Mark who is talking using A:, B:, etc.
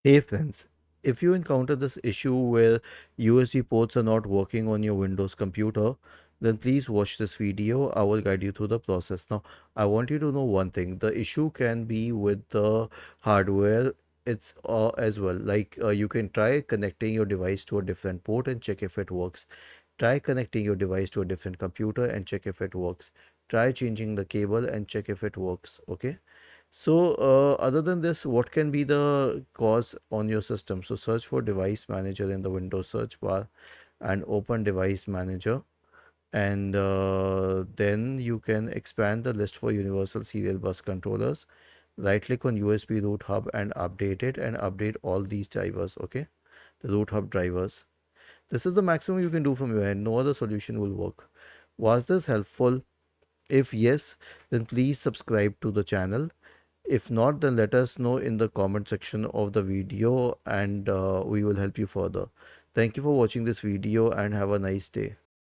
A: Hey friends, if you encounter this issue where USB ports are not working on your Windows computer, then please watch this video. I will guide you through the process. Now, I want you to know one thing. The issue can be with the hardware it's as well. You can try connecting your device to a different port and check if it works. Try connecting your device to a different computer and check if it works. Try changing the cable and check if it works. Okay. So, other than this, what can be the cause on your system? So, search for device manager in the Windows search bar and open device manager. And then you can expand the list for universal serial bus controllers. Right click on USB root hub and update it and update all these drivers. Okay, the root hub drivers. This is the maximum you can do from your end. No other solution will work. Was this helpful? If yes, then please subscribe to the channel. If not, then let us know in the comment section of the video and we will help you further. Thank you for watching this video and have a nice day.